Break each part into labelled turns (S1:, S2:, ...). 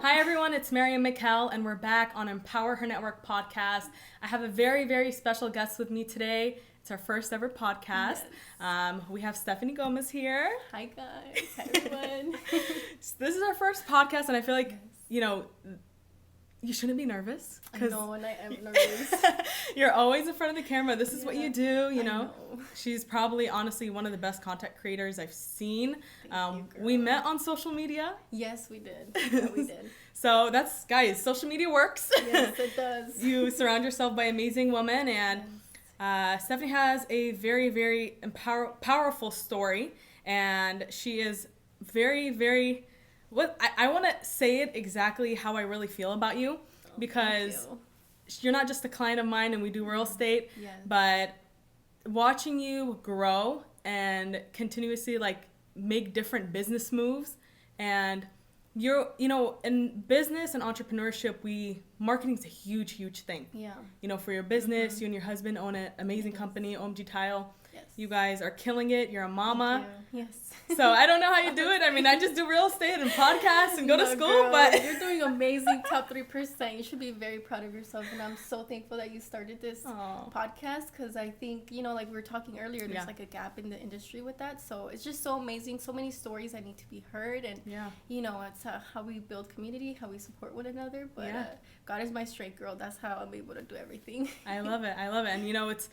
S1: Hi everyone, it's Mariam Mechael, and we're back on Empower Her Network podcast. I have a very, very special guest with me today. It's our first ever podcast. Yes. We have Stephany Gomez here.
S2: Hi guys. Hi everyone.
S1: This is our first podcast, and I feel like, you shouldn't be nervous.
S2: I know, and I am nervous.
S1: You're always in front of the camera. This is what you do, you know. She's probably, honestly, one of the best content creators I've seen. We met on social media.
S2: Yes, we did. Yeah, we did.
S1: So that's, guys, social media works.
S2: Yes, it does.
S1: You surround yourself by amazing women, and Stephany has a very, very powerful story, and she is very, very... I want to say it exactly how I really feel about you, because you're not just a client of mine and we do real estate, but watching you grow and continuously make different business moves, and in business and entrepreneurship, marketing is a huge, huge thing. Yeah. For your business, you and your husband own an amazing company, OMGTile. Yes. You guys are killing it. You're a mama.
S2: Yes.
S1: So I don't know how you do it. I mean, I just do real estate and podcasts and go to school,
S2: girl,
S1: but
S2: you're doing amazing. Top 3%. You should be very proud of yourself, and I'm so thankful that you started this podcast, because I think, like we were talking earlier, there's like a gap in the industry with that. So it's just so amazing. So many stories that need to be heard, and it's how we build community, how we support one another. But God is my strength, girl. That's how I'm able to do everything.
S1: I love it. And it's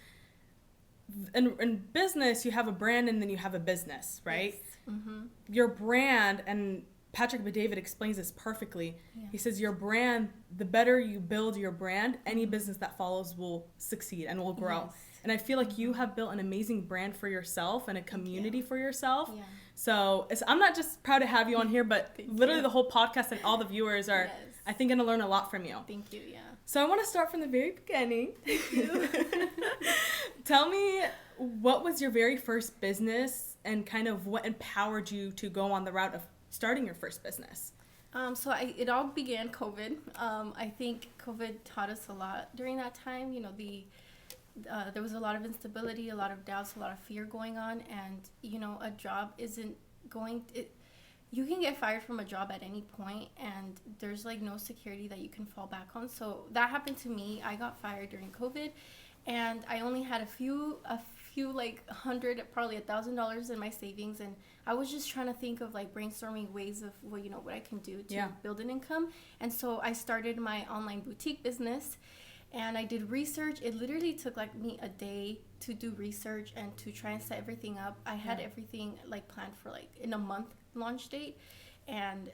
S1: in business, you have a brand and then you have a business, right?
S2: Yes. Mm-hmm.
S1: Your brand, and Patrick David explains this perfectly. Yeah. He says your brand, the better you build your brand, any business that follows will succeed and will grow. Yes. And I feel like you have built an amazing brand for yourself and a community for yourself. Yeah. So I'm not just proud to have you on here, but literally the whole podcast and all the viewers are, I think, going to learn a lot from you.
S2: Thank you, yeah.
S1: So I want to start from the very beginning.
S2: Thank you.
S1: Tell me, what was your very first business and kind of what empowered you to go on the route of starting your first business?
S2: It all began COVID. I think COVID taught us a lot during that time. There was a lot of instability, a lot of doubts, a lot of fear going on, and a job isn't going. You can get fired from a job at any point, and there's no security that you can fall back on. So that happened to me. I got fired during COVID, and I only had a few $100, probably $1,000 in my savings, and I was just trying to think of brainstorming ways of what I can do to build an income. And so I started my online boutique business, and I did research. It literally took me a day to do research and to try and set everything up. I had everything planned for in a month launch date, and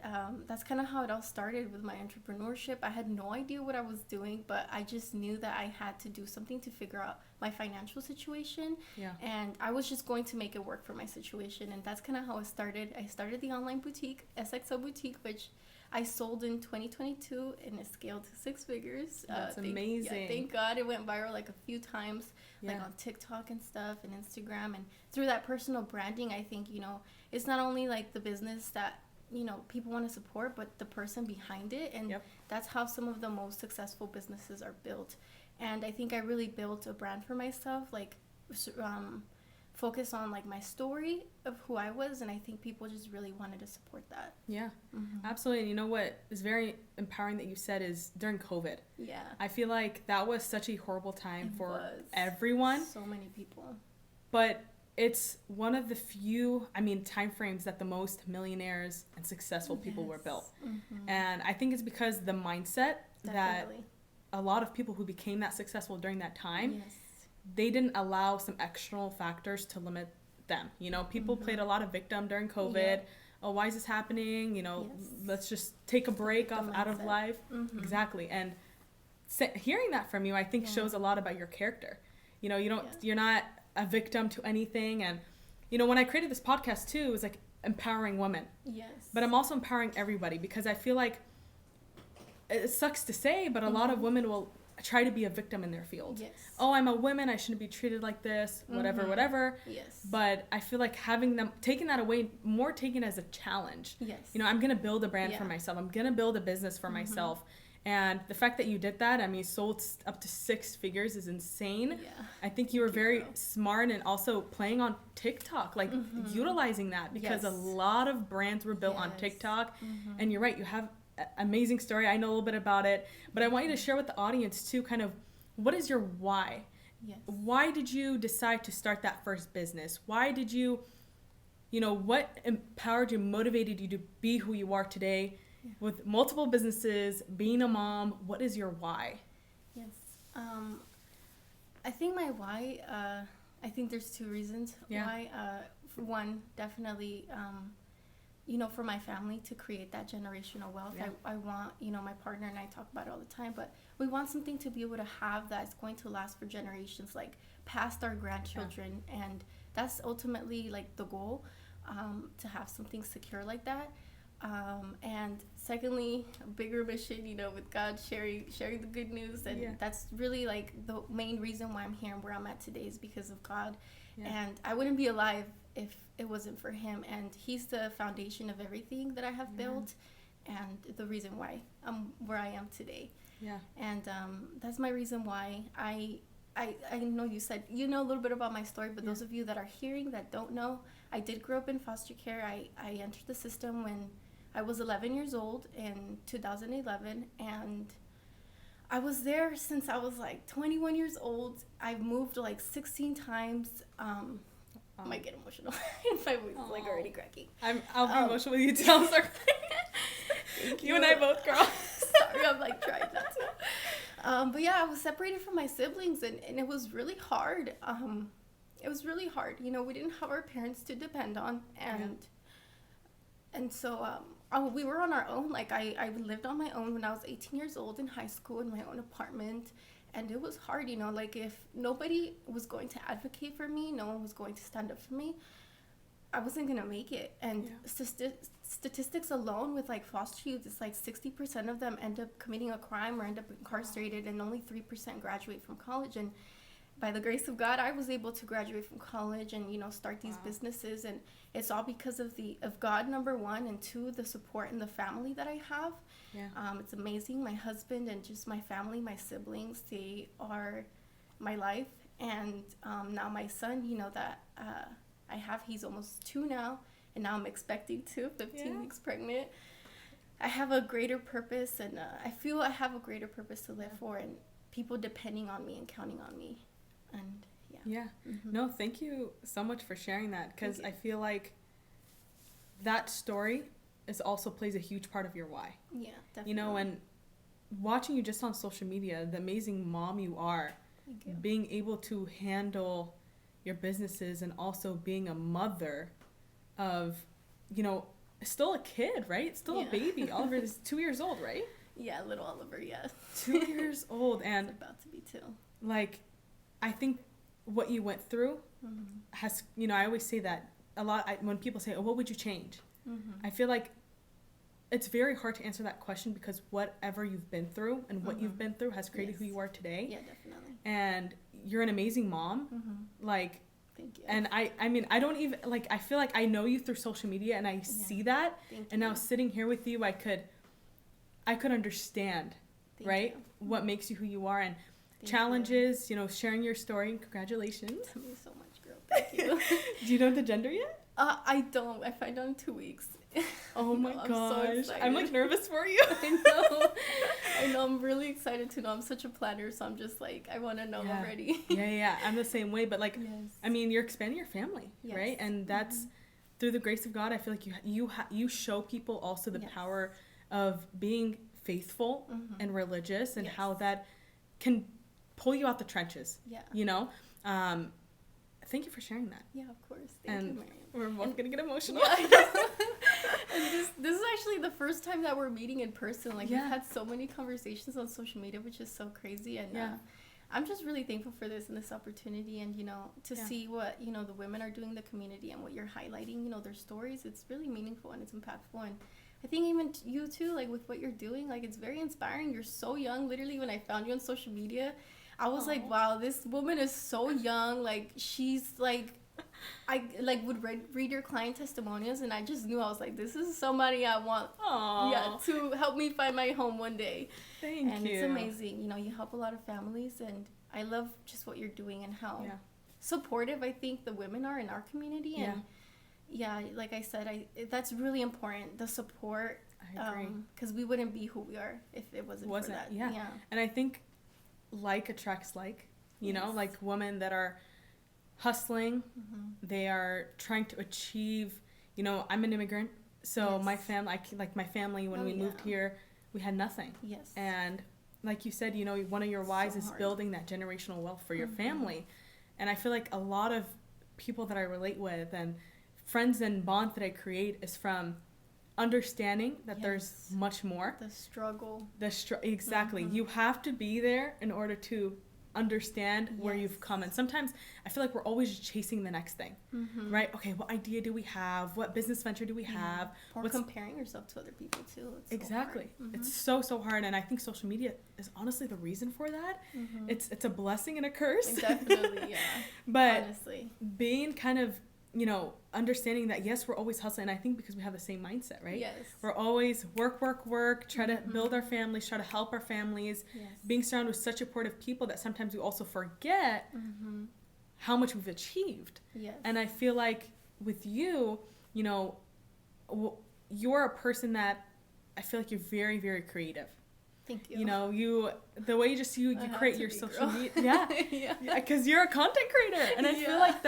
S2: that's kind of how it all started with my entrepreneurship. I had no idea what I was doing, but I just knew that I had to do something to figure out my financial situation, and I was just going to make it work for my situation. And that's kind of how it started. I started the online boutique, SXO Boutique, which I sold in 2022, and it scaled to 6 figures.
S1: That's amazing.
S2: Thank God it went viral a few times, on TikTok and stuff, and Instagram. And through that personal branding, I think, it's not only the business that, people want to support, but the person behind it. And that's how some of the most successful businesses are built. And I think I really built a brand for myself, focus on my story of who I was, and I think people just really wanted to support that.
S1: Absolutely. And you know what is very empowering that you said is during COVID. I feel like that was such a horrible time for everyone,
S2: so many people, but
S1: it's one of the few time frames that the most millionaires and successful people were built. And I think it's because the mindset that a lot of people who became that successful during that time, they didn't allow some external factors to limit them. People played a lot of victim during COVID. Oh, why is this happening? Let's just take a break out of life. Exactly. And hearing that from you, I think shows a lot about your character. You're not a victim to anything. And, when I created this podcast too, it was empowering women. But I'm also empowering everybody, because I feel like it sucks to say, but a lot of women will try to be a victim in their field. Oh, I'm a woman, I shouldn't be treated like this, whatever. But I feel like taking that away, more taken as a challenge. I'm going to build a brand for myself. I'm going to build a business for myself. And the fact that you did that, sold up to 6 figures is insane. I think you were very smart, and also playing on TikTok, utilizing that, because a lot of brands were built on TikTok. And you're right, you have amazing story. I know a little bit about it, but I want you to share with the audience too, kind of, what is your why?
S2: Yes.
S1: Why did you decide to start that first business? Why did you, what empowered you, motivated you to be who you are today with multiple businesses, being a mom? What is your why?
S2: Yes. I think my why, I think there's two reasons why. For one, definitely, for my family to create that generational wealth.
S1: Yeah.
S2: I want, my partner and I talk about it all the time, but we want something to be able to have that's going to last for generations, like past our grandchildren. Yeah. And that's ultimately like the goal, to have something secure like that. And secondly, a bigger mission, with God, sharing the good news. And that's really like the main reason why I'm here and where I'm at today is because of God. Yeah. And I wouldn't be alive if it wasn't for him. And he's the foundation of everything that I have built and the reason why I'm where I am today. Yeah. And that's my reason why I know you said, a little bit about my story, but those of you that are hearing that don't know, I did grow up in foster care. I entered the system when I was 11 years old in 2011, and I was there since I was like 21 years old. I've moved like 16 times. I might get emotional. My voice is like already cracking.
S1: I'll be emotional with you too. I'm sorry. You and I both, girl.
S2: Sorry, I'm like trying not to. But yeah, I was separated from my siblings, and it was really hard. It was really hard. We didn't have our parents to depend on, and so we were on our own. Like I lived on my own when I was 18 years old in high school in my own apartment. And it was hard, like if nobody was going to advocate for me, no one was going to stand up for me, I wasn't going to make it. And statistics alone with like foster youth, it's like 60% of them end up committing a crime or end up incarcerated, and only 3% graduate from college. And by the grace of God, I was able to graduate from college and, start these businesses. And it's all because of God, number one, and two, the support and the family that I have. Yeah. It's amazing. My husband and just my family, my siblings, they are my life. And now my son, that I have, he's almost 2 now. And now I'm expecting 15 weeks pregnant. I have a greater purpose, and I feel I have a greater purpose to live for, and people depending on me and counting on me. And
S1: no, thank you so much for sharing that, because I feel like that story also plays a huge part of your why. Yeah, definitely. And watching you just on social media, the amazing mom you are, being able to handle your businesses and also being a mother of, still a kid, right? Still a baby. Oliver is 2 years old, right?
S2: Yeah, little Oliver,
S1: 2 years old. And
S2: it's about to be 2.
S1: Like, I think what you went through has, I always say that a lot. When people say, oh, what would you change? I feel like it's very hard to answer that question, because whatever you've been through and what you've been through has created who you are today. Yeah, definitely. And you're an amazing mom. Like, thank you. And I mean, I don't even, like, I feel like I know you through social media, and I see that. And now sitting here with you, I could understand, right? What makes you who you are, and challenges, sharing your story. Congratulations.
S2: Thank you so much, girl. Thank you.
S1: Do you know the gender yet?
S2: I don't. I find out in 2 weeks.
S1: Oh my gosh. I'm like nervous for you.
S2: I know. I'm really excited to know. I'm such a planner, so I'm just like, I want to know already.
S1: Yeah. I'm the same way, but like, I mean, you're expanding your family, right? And that's through the grace of God. I feel like you show people also the power of being faithful and religious, and how that can pull you out the trenches. Yeah. Thank you for sharing that.
S2: Yeah, of course. Thank you, Mariam.
S1: We're both gonna get emotional.
S2: Yeah, and this is actually the first time that we're meeting in person. Like, we've had so many conversations on social media, which is so crazy. And I'm just really thankful for this and this opportunity, and to see what the women are doing in the community, and what you're highlighting, their stories. It's really meaningful and it's impactful. And I think even you too, like with what you're doing, like it's very inspiring. You're so young. Literally, when I found you on social media, I was like, wow, this woman is so young. Like, she's like, I like would read your client testimonials, and I just knew, I was like, this is somebody I want to help me find my home one day. Thank you. And it's amazing. You help a lot of families, and I love just what you're doing and how supportive I think the women are in our community. And like I said, that's really important. The support
S1: I agree.
S2: Because we wouldn't be who we are if it wasn't for that.
S1: Yeah. And I think like attracts like, you know, like women that are hustling, they are trying to achieve, you know, I'm an immigrant, so my family, when we moved here, we had nothing.
S2: Yes.
S1: And like you said, you know, one of your whys is building that generational wealth for your family. And I feel like a lot of people that I relate with and friends and bonds that I create is from understanding that there's much more.
S2: The struggle.
S1: Exactly. You have to be there in order to understand where you've come. And sometimes I feel like we're always just chasing the next thing, right? Okay, what idea do we have? What business venture do we have?
S2: Or comparing yourself to other people too. It's
S1: exactly.
S2: So hard.
S1: It's so hard. And I think social media is honestly the reason for that. It's a blessing and a curse.
S2: Definitely, yeah.
S1: But
S2: honestly,
S1: being kind of, you know, understanding that, yes, we're always hustling. I think because we have the same mindset, right?
S2: Yes.
S1: We're always work, try to build our families, try to help our families, being surrounded with such supportive people that sometimes we also forget how much we've achieved.
S2: Yes.
S1: And I feel like with you, you know, you're a person that I feel like you're very, very creative.
S2: Thank you.
S1: You know, the way you create your social media.
S2: Yeah.
S1: Because you're a content creator. And I feel like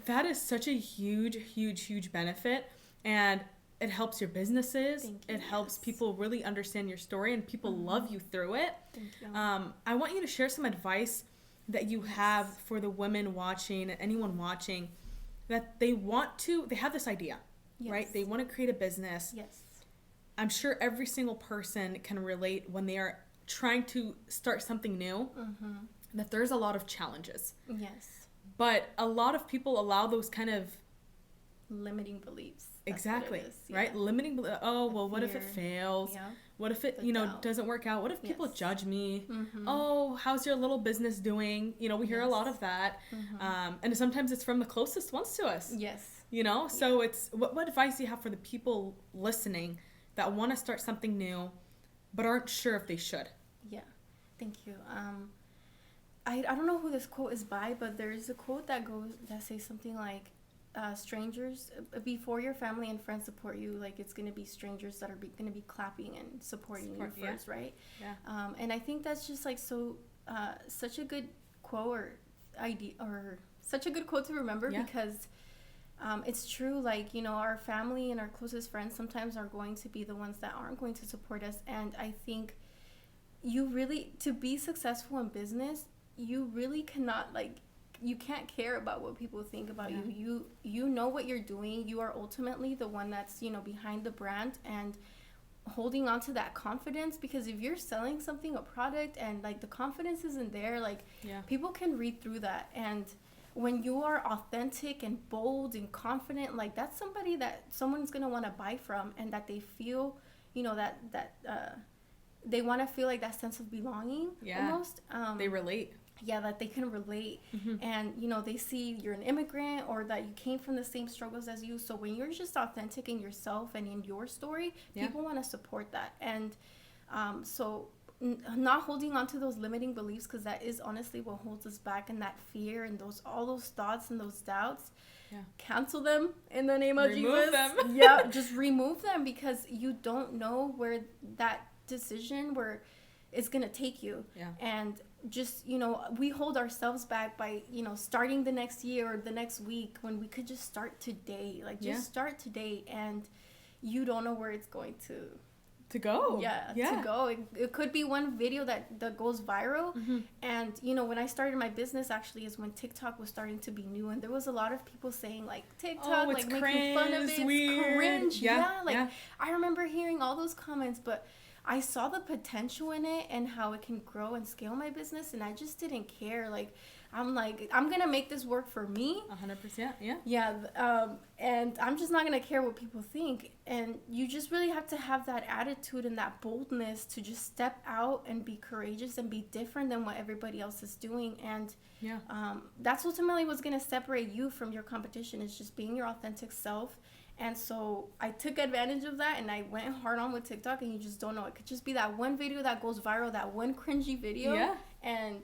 S1: that is such a huge benefit, and it helps your businesses. It helps people really understand your story, and people love you through it.
S2: Thank you.
S1: I want you to share some advice that you have for the women watching and anyone watching that they have this idea, right? They want to create a business.
S2: Yes.
S1: I'm sure every single person can relate when they are trying to start something new, that there's a lot of challenges.
S2: Yes.
S1: But a lot of people allow those kind of
S2: limiting beliefs.
S1: Exactly. Right? Limiting beliefs. Oh, well, what if it fails?
S2: Yeah.
S1: What if it, doesn't work out? What if people judge me? Oh, how's your little business doing? You know, we hear a lot of that. And sometimes it's from the closest ones to us.
S2: Yes.
S1: You know, so it's, what advice do you have for the people listening that want to start something new but aren't sure if they should?
S2: Yeah. Thank you. I don't know who this quote is by, but there is a quote that says something like, strangers, before your family and friends support you, like it's going to be strangers that are going to be clapping and supporting you first, right? Yeah. And I think that's just like such a good quote or idea, or such a good quote to remember, because it's true. Like, you know, our family and our closest friends sometimes are going to be the ones that aren't going to support us. And I think to be successful in business, you really cannot, like, you can't care about what people think about you. You know what you're doing. You are ultimately the one that's, you know, behind the brand, and holding on to that confidence, because if you're selling something, a product, and like the confidence isn't there, like people can read through that. And when you are authentic and bold and confident, like that's somebody that someone's going to want to buy from, and that they feel, you know, that they want to feel like that sense of belonging almost.
S1: They relate.
S2: Yeah, that they can relate. And, you know, they see you're an immigrant, or that you came from the same struggles as you. So when you're just authentic in yourself and in your story, people want to support that. And not holding on to those limiting beliefs, because that is honestly what holds us back, and that fear and all those thoughts and those doubts. Cancel them in the name of
S1: remove
S2: Jesus.
S1: Them.
S2: Just remove them, because you don't know where that decision it's going to take you. And just, you know, we hold ourselves back by, you know, starting the next year or the next week, when we could just start today. Like, just start today, and you don't know where it's going to
S1: go.
S2: To go. It could be one video that goes viral. And, you know, when I started my business, actually, is when TikTok was starting to be new, and there was a lot of people saying, like, TikTok, like, making fun of it, it's cringe. I remember hearing all those comments, but I saw the potential in it and how it can grow and scale my business, and I just didn't care. Like, I'm gonna make this work for me.
S1: 100%,
S2: and I'm just not gonna care what people think. And you just really have to have that attitude and that boldness to just step out and be courageous and be different than what everybody else is doing. And that's ultimately what's gonna separate you from your competition, is just being your authentic self. And so I took advantage of that, and I went hard on with TikTok, and you just don't know. It could just be that one video that goes viral, that one cringy video. And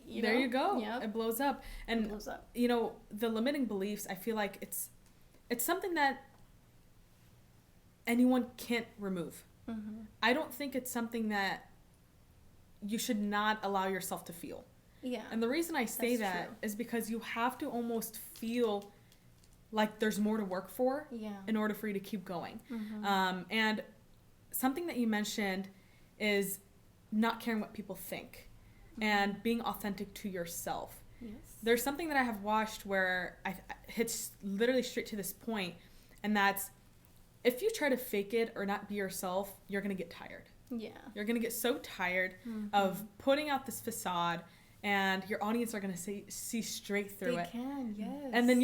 S1: there you go. It blows up. And,
S2: it blows up.
S1: You know, the limiting beliefs, I feel like it's something that anyone can't remove. I don't think it's something that you should not allow yourself to feel.
S2: Yeah.
S1: And the reason I say that is because you have to almost feel like there's more to work for in order for you to keep going. And something that you mentioned is not caring what people think and being authentic to yourself.
S2: Yes.
S1: There's something that I have watched where I hits literally straight to this point, and that's if you try to fake it or not be yourself, you're going to get tired.
S2: Yeah.
S1: You're going to get so tired of putting out this facade, and your audience are going to see straight through it.
S2: They can, yes.
S1: And then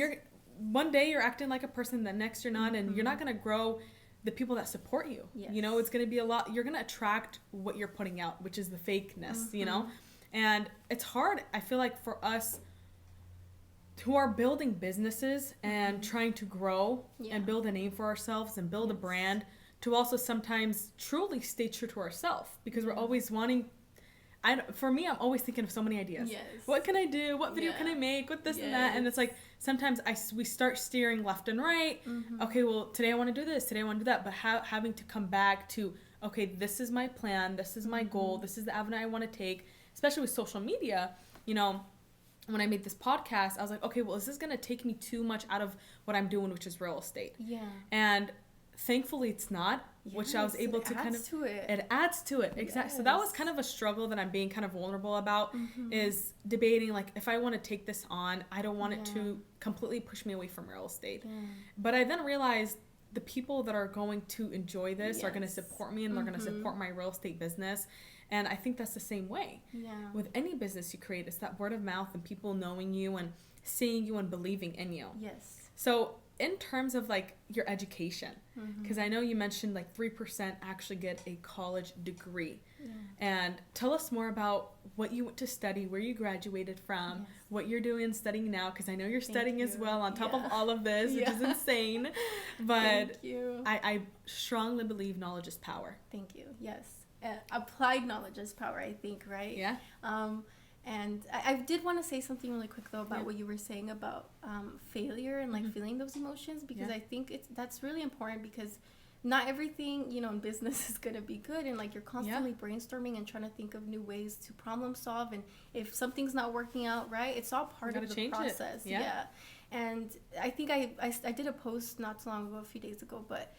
S1: one day you're acting like a person, the next you're not, and you're not going to grow the people that support you.
S2: Yes.
S1: You know, it's going to be a lot. You're going to attract what you're putting out, which is the fakeness, you know? And it's hard, I feel like, for us who are building businesses and trying to grow and build a name for ourselves and build a brand, to also sometimes truly stay true to ourselves, because we're always wanting, for me, I'm always thinking of so many ideas.
S2: Yes.
S1: What can I do? What video can I make? What this and that? And it's like, sometimes we start steering left and right. Okay, well, today I want to do this. Today I want to do that. But having to come back to, okay, this is my plan. This is my goal. This is the avenue I want to take. Especially with social media, you know, when I made this podcast, I was like, okay, well, is this going to take me too much out of what I'm doing, which is real estate? Yeah. And thankfully it's not, which I was able to kind of... It adds to it. Exactly. Yes. So that was kind of a struggle that I'm being kind of vulnerable about, is debating, like, if I want to take this on, I don't want it to completely push me away from real estate. But I then realized the people that are going to enjoy this are going to support me, and they're going to support my real estate business. And I think that's the same way. Yeah. With any business you create, it's that word of mouth and people knowing you and seeing you and believing in you. Yes. So in terms of like your education, because I know you mentioned like 3% actually get a college degree. Yeah. And tell us more about what you went to study, where you graduated from, what you're doing studying now, because I know you're studying as well on top of all of this, which is insane. But I strongly believe knowledge is power.
S2: Thank you. Yes. Applied knowledge is power, I think, right? Yeah. And I did want to say something really quick, though, about what you were saying about failure and, like, feeling those emotions, because I think that's really important, because not everything, you know, in business is going to be good, and, like, you're constantly brainstorming and trying to think of new ways to problem solve, and if something's not working out right, it's all part of the process. Yeah. And I think I did a post not too long ago, a few days ago, but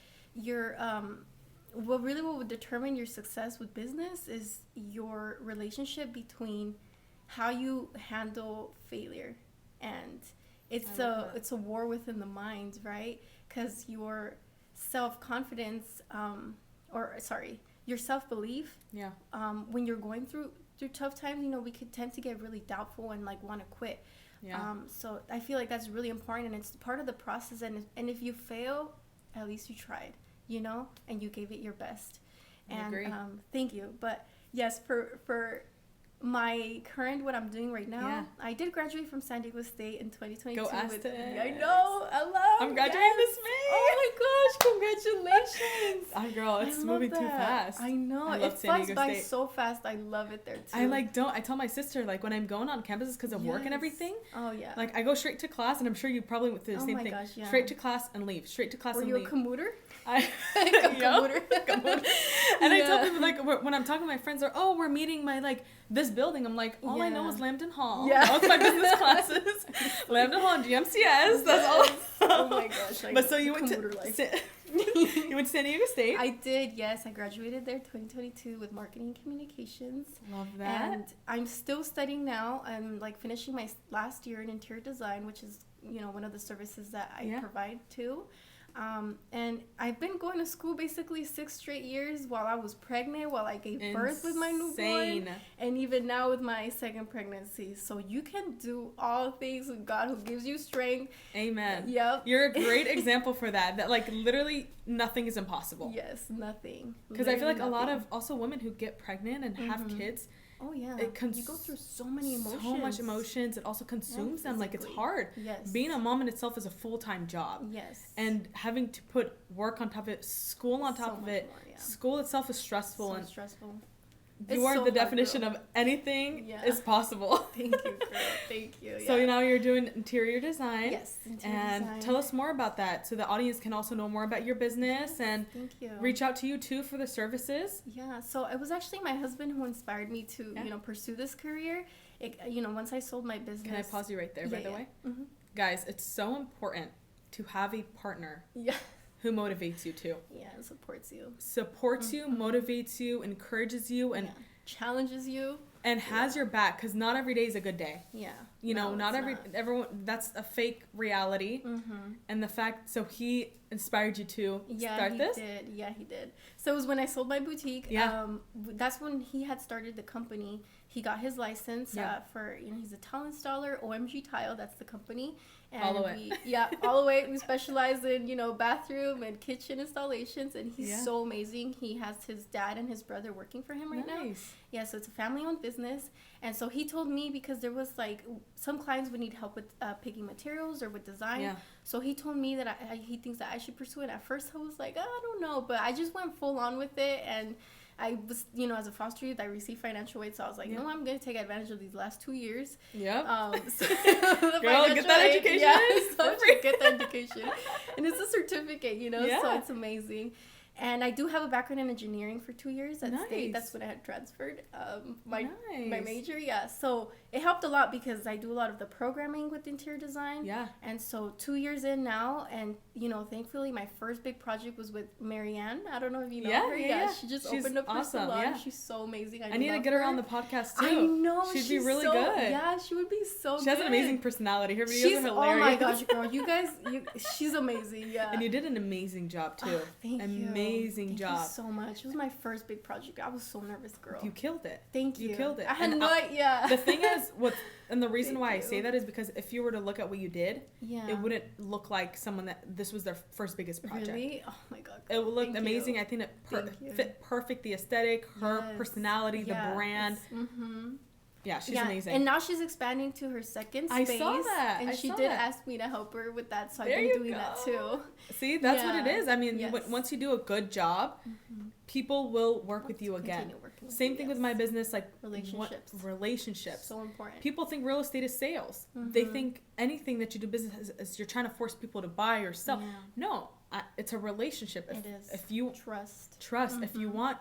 S2: what would determine your success with business is your relationship between how you handle failure, and it's a war within the mind, right? Because your self-confidence, your self-belief, when you're going through tough times, you know, we could tend to get really doubtful and like want to quit. So I feel like that's really important, and it's part of the process. And if you fail, at least you tried, you know, and you gave it your best. And thank you. But yes, for my current, what I'm doing right now, I did graduate from San Diego State in 2022.
S1: Go Aztecs.
S2: I know, I'm graduating this May. Oh my gosh, congratulations.
S1: Girl, it's moving too fast.
S2: I know, it flies by so fast. I love it there too.
S1: I tell my sister, like, when I'm going on campus because of work and everything, like, I go straight to class, and I'm sure you probably went through the same thing. Gosh, straight to class and leave, straight to class and leave.
S2: Were you a commuter?
S1: Commuter. And I tell people, like, when I'm talking to my friends, we're meeting this building. I'm like, all I know is Lambton Hall. That was my business classes. Lambton Hall and GMCS. That's all.
S2: Oh my gosh.
S1: But so you went to you went to San Diego State.
S2: I did, yes. I graduated there 2022 with marketing and communications.
S1: Love that.
S2: And I'm still studying now. I'm like finishing my last year in interior design, which is, you know, one of the services that I provide too. And I've been going to school basically 6 straight years while I was pregnant, while I gave birth with my newborn, and even now with my second pregnancy. So you can do all things with God who gives you strength.
S1: Amen.
S2: Yep.
S1: You're a great example for that. That, like, literally nothing is impossible.
S2: Yes, nothing.
S1: Because I feel like a lot of also women who get pregnant and have kids,
S2: you go through so many emotions.
S1: So much emotions. It also consumes them. Like, it's hard.
S2: Yes.
S1: Being a mom in itself is a full-time job.
S2: Yes.
S1: And having to put work on top of it, school on top of it.
S2: More,
S1: School itself is stressful.
S2: Stressful.
S1: you are the definition of anything is possible.
S2: Thank you, girl. Thank you.
S1: So now you're doing interior design.
S2: Yes,
S1: design. Tell us more about that so the audience can also know more about your business and reach out to you too for the services.
S2: Yeah, so it was actually my husband who inspired me to, pursue this career. Once I sold my business.
S1: Can I pause you right there, by the way?
S2: Mm-hmm.
S1: Guys, it's so important to have a partner who motivates you too.
S2: Yeah, and supports you.
S1: Supports you, motivates you, encourages you, and
S2: challenges you.
S1: And has your back, because not every day is a good day.
S2: Yeah.
S1: Not everyone, that's a fake reality. Mm-hmm. And the fact, so he inspired you to start this?
S2: Yeah, he did. So it was when I sold my boutique. Yeah. That's when he had started the company. He got his license for, he's a tile installer, OMGTile, that's the company. And
S1: all the way.
S2: All the way. We specialize in, bathroom and kitchen installations. And he's so amazing. He has his dad and his brother working for him right now. Yeah, so it's a family-owned business. And so he told me, because there was, some clients would need help with picking materials or with design. Yeah. So he told me that he thinks that I should pursue it. At first, I was like, I don't know. But I just went full on with it. And I was, as a foster youth, I received financial aid, so I was like, no, I'm going to take advantage of these last 2 years.
S1: Yep.
S2: Girl,
S1: get that education.
S2: Get that education. And it's a certificate, so it's amazing. And I do have a background in engineering for 2 years at State. That's when I had transferred my major. Yeah, so it helped a lot because I do a lot of the programming with interior design. Yeah. And so 2 years in now, and thankfully my first big project was with Mariam. I don't know if you know her. Yeah. She's opened up her salon. Yeah. She's so amazing. I
S1: need to get her on the podcast too.
S2: I know.
S1: She'd be really good.
S2: Yeah, she would be so good.
S1: She has an amazing personality. Her videos are hilarious.
S2: Oh my gosh, girl, you guys, she's amazing. Yeah.
S1: And you did an amazing job too.
S2: Thank you.
S1: Amazing job.
S2: Thank you so much. It was my first big project. I was so nervous, girl.
S1: You killed it.
S2: Thank you.
S1: You killed it.
S2: I had
S1: The thing is, and the reason why I say that is because if you were to look at what you did, it wouldn't look like someone that this was their first biggest project.
S2: Really? Oh my god.
S1: It looked amazing. I think it fit perfect, the aesthetic, her personality, the brand. Yeah, she's amazing.
S2: And now she's expanding to her second space.
S1: I saw that.
S2: And she did ask me to help her with that, so I've been doing that too.
S1: See, that's what it is. I mean, once you do a good job, people will work with you again. Same thing with my business, relationships.
S2: So important.
S1: People think real estate is sales. They think anything that you do business is you're trying to force people to buy or sell. Yeah. No, it's a relationship.
S2: It is.
S1: If you trust. If you want,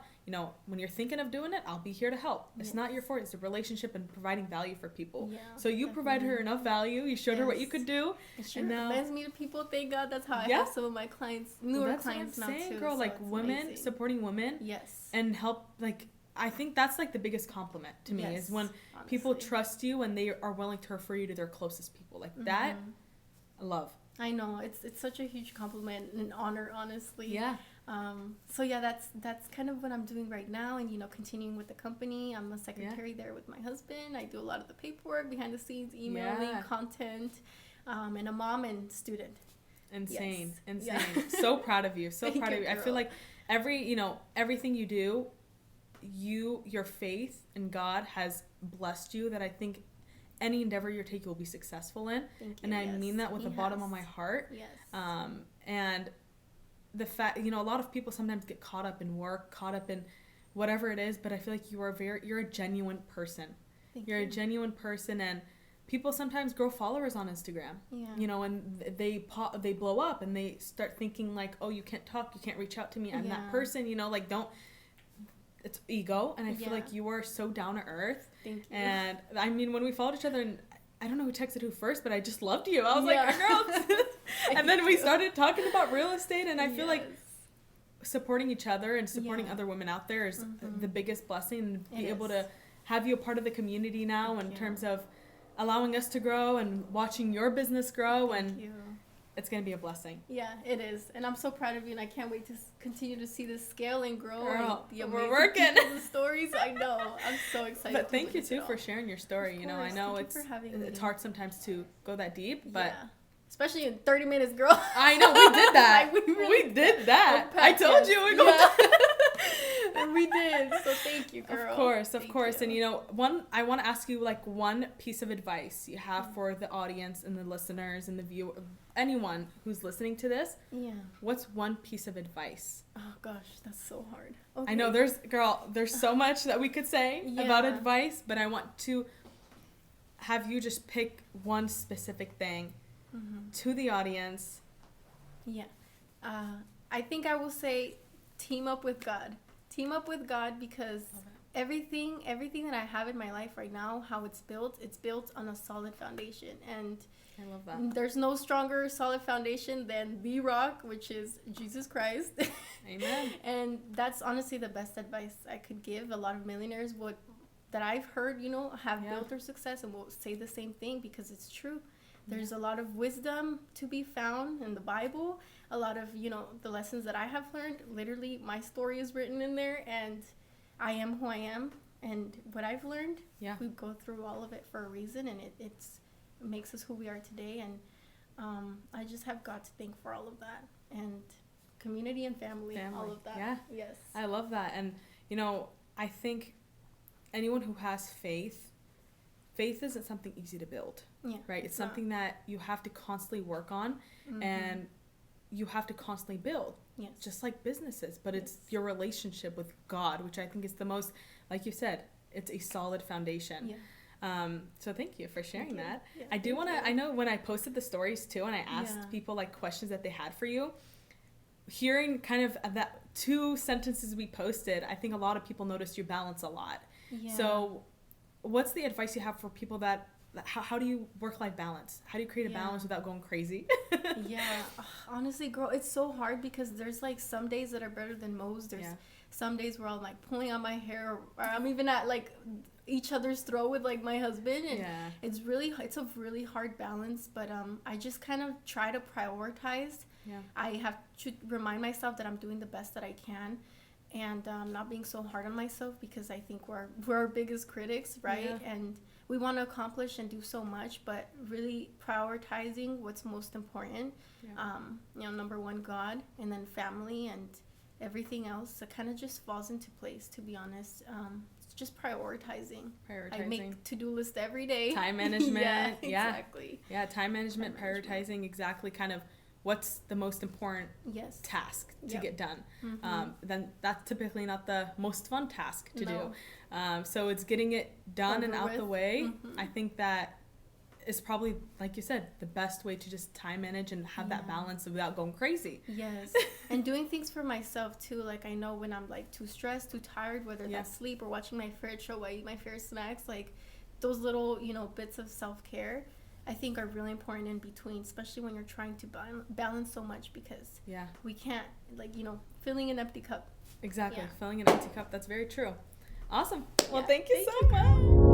S1: when you're thinking of doing it, I'll be here to help. It's not your fault. It's a relationship and providing value for people. Yeah, so you provided her enough value. You showed her what you could do.
S2: It sure reminds me to people. Thank God that's how I have some of my clients, newer clients now too.
S1: Girl, so women, supporting women.
S2: Yes.
S1: And help, I think that's the biggest compliment to me is when people trust you and they are willing to refer you to their closest people. That, I love.
S2: I know. It's such a huge compliment and an honor, honestly.
S1: Yeah.
S2: So that's kind of what I'm doing right now, and continuing with the company. I'm a secretary there with my husband. I do a lot of the paperwork behind the scenes, emailing, content, and a mom and student.
S1: Insane. So proud of you. So proud of you. I feel like everything you do, your faith in God has blessed you, that I think any endeavor you're taking will be successful in.
S2: Thank you.
S1: And I mean that with the bottom of my heart.
S2: Yes.
S1: And the fact, a lot of people sometimes get caught up in work, caught up in whatever it is, but I feel like you're a genuine person. You're a genuine person, and people sometimes grow followers on Instagram. Yeah. And they blow up and they start thinking oh, you can't talk, you can't reach out to me. I'm that person, don't. It's ego, and I feel like you are so down to earth.
S2: Thank you.
S1: And I mean, when we followed each other, and I don't know who texted who first, but I just loved you. I was like, girl. And then we started talking about real estate, and I feel like supporting each other and supporting other women out there is the biggest blessing. And be able to have you a part of the community now in terms of allowing us to grow and watching your business grow.
S2: Thank you.
S1: It's going to be a blessing.
S2: Yeah, it is. And I'm so proud of you, and I can't wait to continue to see this scale and grow.
S1: Girl,
S2: and
S1: we're working.
S2: The stories, I know. I'm so excited.
S1: But thank you, too, for sharing your story. I know it's hard sometimes to go that deep, but...
S2: Yeah. Especially in 30 minutes, girl.
S1: I know, we did that. We did that. I told you. We
S2: We did. So thank you, girl.
S1: Of course.
S2: Thank
S1: You. And,
S2: you.
S1: you know, I want to ask you, like, one piece of advice you have for the audience and the listeners and the viewer, anyone who's listening to this.
S2: Yeah.
S1: What's one piece of advice?
S2: Oh, gosh, that's so hard. Okay.
S1: I know there's so much that we could say about advice, but I want to have you just pick one specific thing to the audience.
S2: Yeah. I think I will say team up with God. Team up with God, because everything that I have in my life right now, how it's built on a solid foundation. And
S1: I love that.
S2: There's no stronger solid foundation than the rock, which is Jesus Christ.
S1: Amen.
S2: And that's honestly the best advice I could give. A lot of millionaires that I've heard, you know, have built their success and will say the same thing, because it's true. There's a lot of wisdom to be found in the Bible. A lot of, you know, the lessons that I have learned, literally my story is written in there, and I am who I am. And what I've learned, we go through all of it for a reason, and it makes us who we are today. And I just have God to thank for all of that. And community and family. All of that.
S1: Yeah.
S2: Yes.
S1: I love that. And, you know, I think anyone who has faith isn't something easy to build.
S2: Yeah.
S1: Right? It's something that you have to constantly work on and you have to constantly build.
S2: Yes.
S1: Just like businesses. But it's your relationship with God, which I think is the most, like you said, it's a solid foundation.
S2: Yeah.
S1: So thank you for sharing that.
S2: Yeah,
S1: I do want to, I know when I posted the stories too, and I asked people like questions that they had for you, hearing kind of that 2 sentences we posted, I think a lot of people noticed you balance a lot.
S2: Yeah.
S1: So what's the advice you have for people that how do you work-life balance? How do you create a balance without going crazy?
S2: Honestly, girl, it's so hard, because there's like some days that are better than most. There's some days where I'm like pulling out my hair, or I'm even at like each other's throat with like my husband, and it's a really hard balance. But I just kind of try to prioritize. I have to remind myself that I'm doing the best that I can, and not being so hard on myself, because I think we're our biggest critics, right? And we want to accomplish and do so much, but really prioritizing what's most important. You know, number one, God, and then family, and everything else that kind of just falls into place, to be honest. It's just prioritizing. I make to-do list every day.
S1: Time management.
S2: Exactly.
S1: Time management, prioritizing exactly kind of what's the most important task to get done. Then that's typically not the most fun task to do. So it's getting it done and out the way. I think that is probably, like you said, the best way to just time manage and have that balance without going crazy.
S2: Yes. And doing things for myself too. Like, I know when I'm like too stressed, too tired, whether that's sleep or watching my favorite show, I eat my favorite snacks, like those little, you know, bits of self-care, I think are really important in between, especially when you're trying to balance so much, because we can't, like, you know, filling an empty cup.
S1: Exactly. Filling an empty cup. That's very true. Awesome. Well, thank you so much.